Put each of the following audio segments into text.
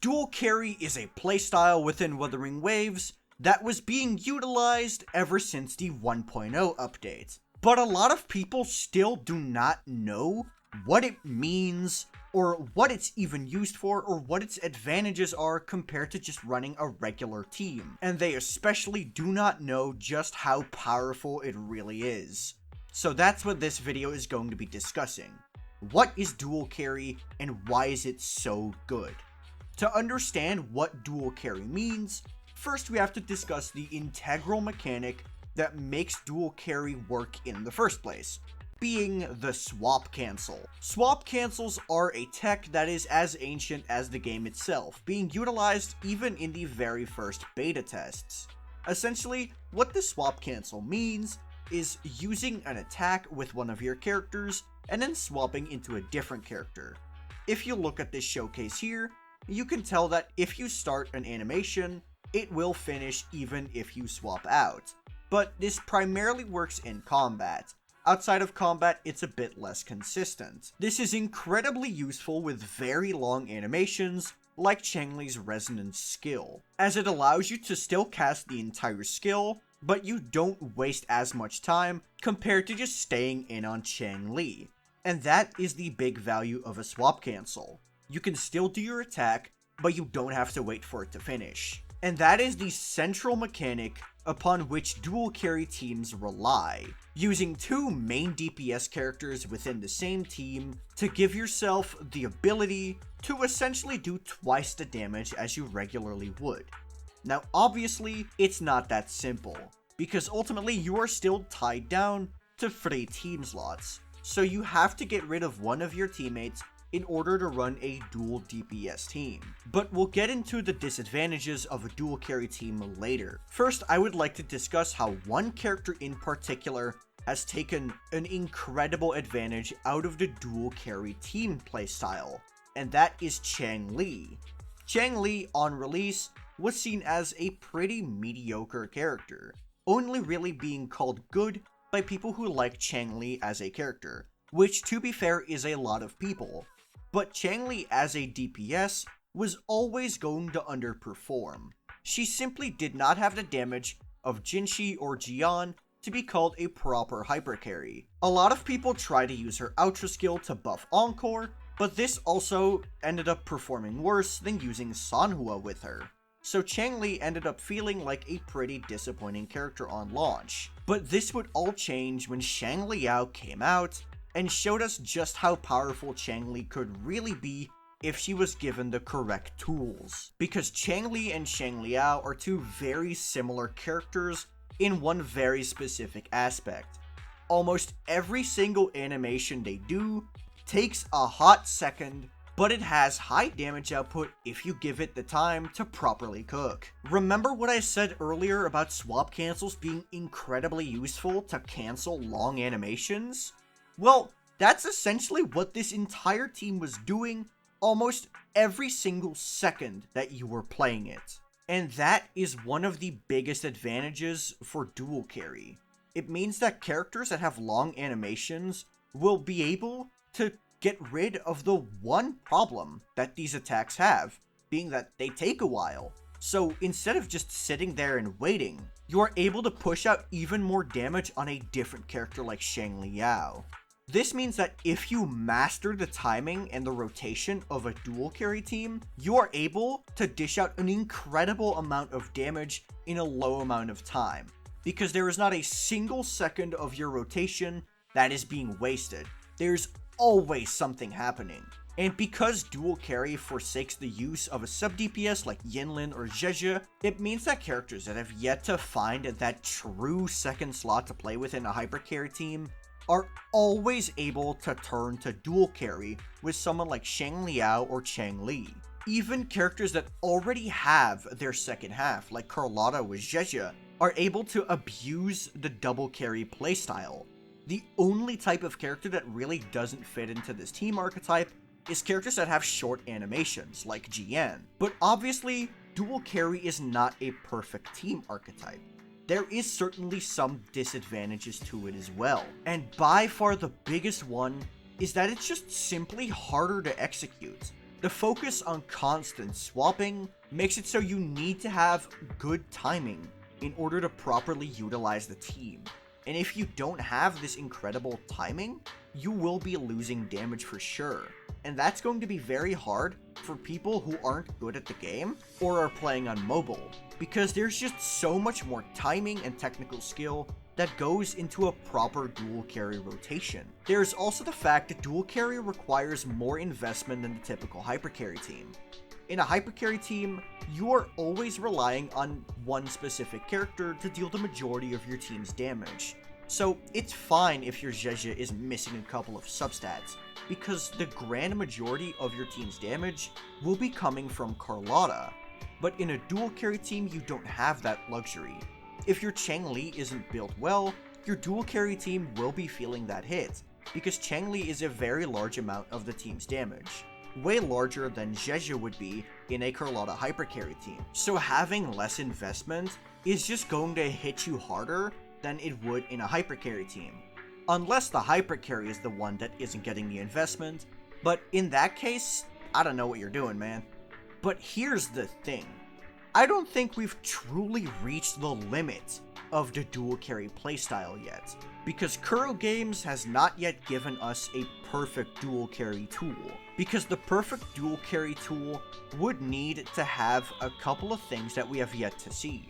Dual carry is a playstyle within Wuthering Waves that was being utilized ever since the 1.0 update. But a lot of people still do not know what it means, or what it's even used for, or what its advantages are compared to just running a regular team. And they especially do not know just how powerful it really is. So that's what this video is going to be discussing. What is dual carry, and why is it so good? To understand what dual carry means, first we have to discuss the integral mechanic that makes dual carry work in the first place, being the swap cancel. Swap cancels are a tech that is as ancient as the game itself, being utilized even in the very first beta tests. Essentially, what the swap cancel means is using an attack with one of your characters and then swapping into a different character. If you look at this showcase here, you can tell that if you start an animation, it will finish even if you swap out. But this primarily works in combat. Outside of combat, it's a bit less consistent. This is incredibly useful with very long animations, like Changli's Resonance skill, as it allows you to still cast the entire skill, but you don't waste as much time compared to just staying in on Changli. And that is the big value of a swap cancel. You can still do your attack, but you don't have to wait for it to finish. And that is the central mechanic upon which dual carry teams rely, using two main DPS characters within the same team to give yourself the ability to essentially do twice the damage as you regularly would. Now obviously, it's not that simple, because ultimately you are still tied down to 3 team slots, so you have to get rid of one of your teammates in order to run a dual DPS team. But we'll get into the disadvantages of a dual carry team later. First, I would like to discuss how one character in particular has taken an incredible advantage out of the dual carry team playstyle, and that is Changli. Changli, on release, was seen as a pretty mediocre character, only really being called good by people who like Changli as a character, which to be fair is a lot of people. But Changli as a DPS was always going to underperform. She simply did not have the damage of Jinshi or Jian to be called a proper hypercarry. A lot of people try to use her Ultra skill to buff Encore, but this also ended up performing worse than using Sanhua with her. So Changli ended up feeling like a pretty disappointing character on launch. But this would all change when Shangliao came out and showed us just how powerful Changli could really be if she was given the correct tools. Because Changli and Shangliao are two very similar characters in one very specific aspect. Almost every single animation they do takes a hot second, but it has high damage output if you give it the time to properly cook. Remember what I said earlier about swap cancels being incredibly useful to cancel long animations? Well, that's essentially what this entire team was doing almost every single second that you were playing it. And that is one of the biggest advantages for dual carry. It means that characters that have long animations will be able to get rid of the one problem that these attacks have, being that they take a while. So instead of just sitting there and waiting, you are able to push out even more damage on a different character like Shangliao. This means that if you master the timing and the rotation of a dual carry team, you are able to dish out an incredible amount of damage in a low amount of time, because there is not a single second of your rotation that is being wasted. There's always something happening. And because dual carry forsakes the use of a sub DPS like Yinlin or Zhezhe, it means that characters that have yet to find that true second slot to play within a hypercarry team are always able to turn to dual carry with someone like Shangliao or Changli. Even characters that already have their second half, like Carlotta with Zhezhe, are able to abuse the double carry playstyle. The only type of character that really doesn't fit into this team archetype is characters that have short animations, like Jian. But obviously, dual carry is not a perfect team archetype. There is certainly some disadvantages to it as well, and by far the biggest one is that it's just simply harder to execute. The focus on constant swapping makes it so you need to have good timing in order to properly utilize the team. And if you don't have this incredible timing, you will be losing damage for sure. And that's going to be very hard for people who aren't good at the game or are playing on mobile, because there's just so much more timing and technical skill that goes into a proper dual carry rotation. There's also the fact that dual carry requires more investment than the typical hyper carry team. In a hyper carry team, you are always relying on one specific character to deal the majority of your team's damage. So it's fine if your Zhezhi is missing a couple of substats, because the grand majority of your team's damage will be coming from Carlotta. But in a dual carry team, you don't have that luxury. If your Changli isn't built well, your dual carry team will be feeling that hit, because Changli is a very large amount of the team's damage. Way larger than Zhezhi would be in a Carlotta hyper carry team. So having less investment is just going to hit you harder than it would in a hyper carry team. Unless the hyper carry is the one that isn't getting the investment, but in that case, I don't know what you're doing, man. But here's the thing. I don't think we've truly reached the limit of the dual carry playstyle yet, because Kuro Games has not yet given us a perfect dual carry tool, because the perfect dual carry tool would need to have a couple of things that we have yet to see.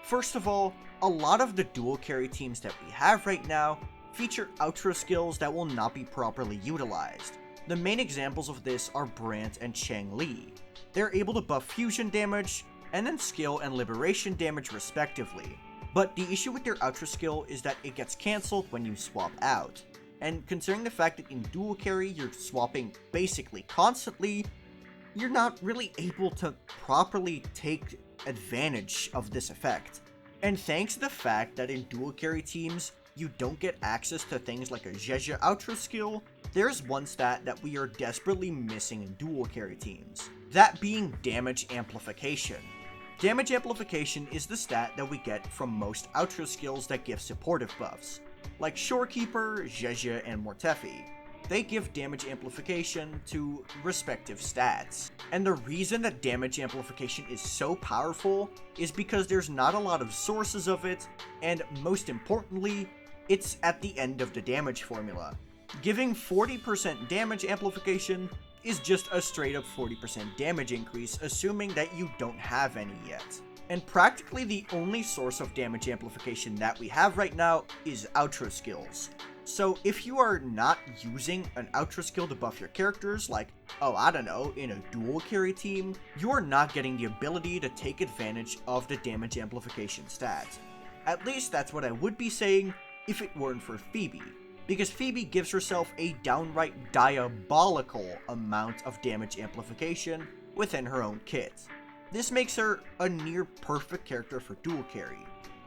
First of all, a lot of the dual carry teams that we have right now feature outro skills that will not be properly utilized. The main examples of this are Brant and Changli. They're able to buff fusion damage, and then skill and liberation damage respectively. But the issue with their outro skill is that it gets cancelled when you swap out. And considering the fact that in dual carry you're swapping basically constantly, you're not really able to properly take advantage of this effect. And thanks to the fact that in dual carry teams you don't get access to things like a Zhezhi outro skill, there's one stat that we are desperately missing in dual carry teams. That being damage amplification. Damage amplification is the stat that we get from most outro skills that give supportive buffs, like Shorekeeper, Zhezhi, and Mortefi. They give damage amplification to respective stats. And the reason that damage amplification is so powerful is because there's not a lot of sources of it, and most importantly, it's at the end of the damage formula. Giving 40% damage amplification is just a straight up 40% damage increase, assuming that you don't have any yet. And practically the only source of damage amplification that we have right now is outro skills. So if you are not using an outro skill to buff your characters, like, oh I don't know, in a dual carry team, you're not getting the ability to take advantage of the damage amplification stat. At least that's what I would be saying if it weren't for Phoebe, because Phoebe gives herself a downright diabolical amount of damage amplification within her own kit. This makes her a near perfect character for dual carry.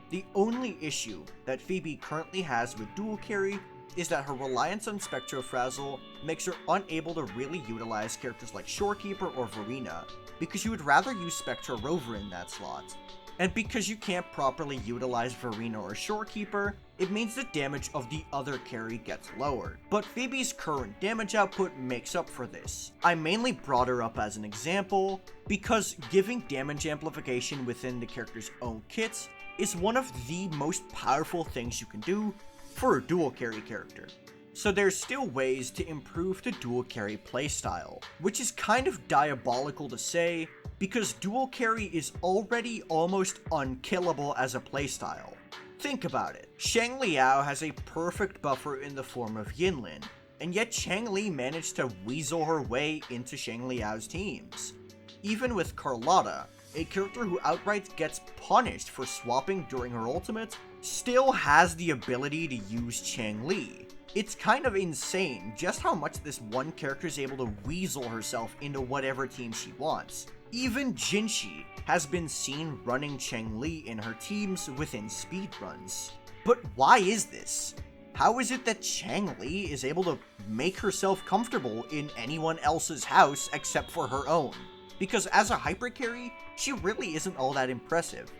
The only issue that Phoebe currently has with dual carry is that her reliance on Spectrofrazzle makes her unable to really utilize characters like Shorekeeper or Verena, because you would rather use Spectra Rover in that slot. And because you can't properly utilize Verena or Shorekeeper, it means the damage of the other carry gets lowered. But Phoebe's current damage output makes up for this. I mainly brought her up as an example because giving damage amplification within the character's own kits is one of the most powerful things you can do for a dual carry character. So there's still ways to improve the dual carry playstyle, which is kind of diabolical to say because dual carry is already almost unkillable as a playstyle. Think about it. Xiangliao has a perfect buffer in the form of Yinlin, and yet Changli managed to weasel her way into Xiangliao's teams. Even with Carlotta, a character who outright gets punished for swapping during her ultimate, still has the ability to use Changli. It's kind of insane just how much this one character is able to weasel herself into whatever team she wants. Even Jinshi has been seen running Changli in her teams within speedruns. But why is this? How is it that Changli is able to make herself comfortable in anyone else's house except for her own? Because as a hyper carry, she really isn't all that impressive.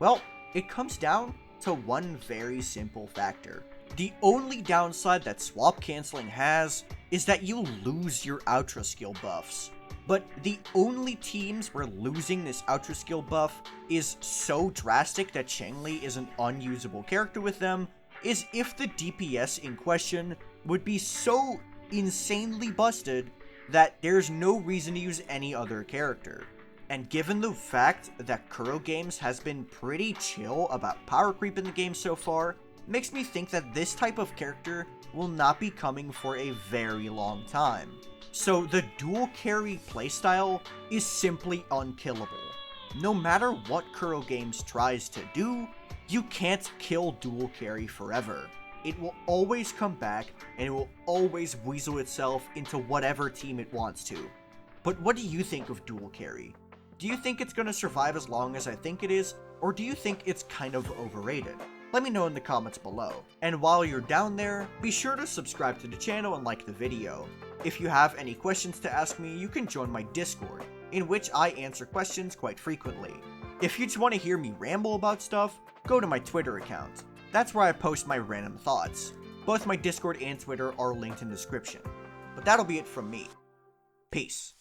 Well, it comes down to one very simple factor. The only downside that swap canceling has is that you lose your outro skill buffs. but the only teams where losing this ultra skill buff is so drastic that Changli is an unusable character with them is if the DPS in question would be so insanely busted that there's no reason to use any other character. And given the fact that Kuro Games has been pretty chill about power creep in the game so far, makes me think that this type of character will not be coming for a very long time. So the dual carry playstyle is simply unkillable. No matter what Kuro Games tries to do, you can't kill dual carry forever. It will always come back, and it will always weasel itself into whatever team it wants to. But what do you think of dual carry? Do you think it's going to survive as long as I think it is, or do you think it's kind of overrated? Let me know in the comments below. And while you're down there, be sure to subscribe to the channel and like the video. If you have any questions to ask me, you can join my Discord, in which I answer questions quite frequently. If you just want to hear me ramble about stuff, go to my Twitter account. That's where I post my random thoughts. Both my Discord and Twitter are linked in the description. But that'll be it from me. Peace.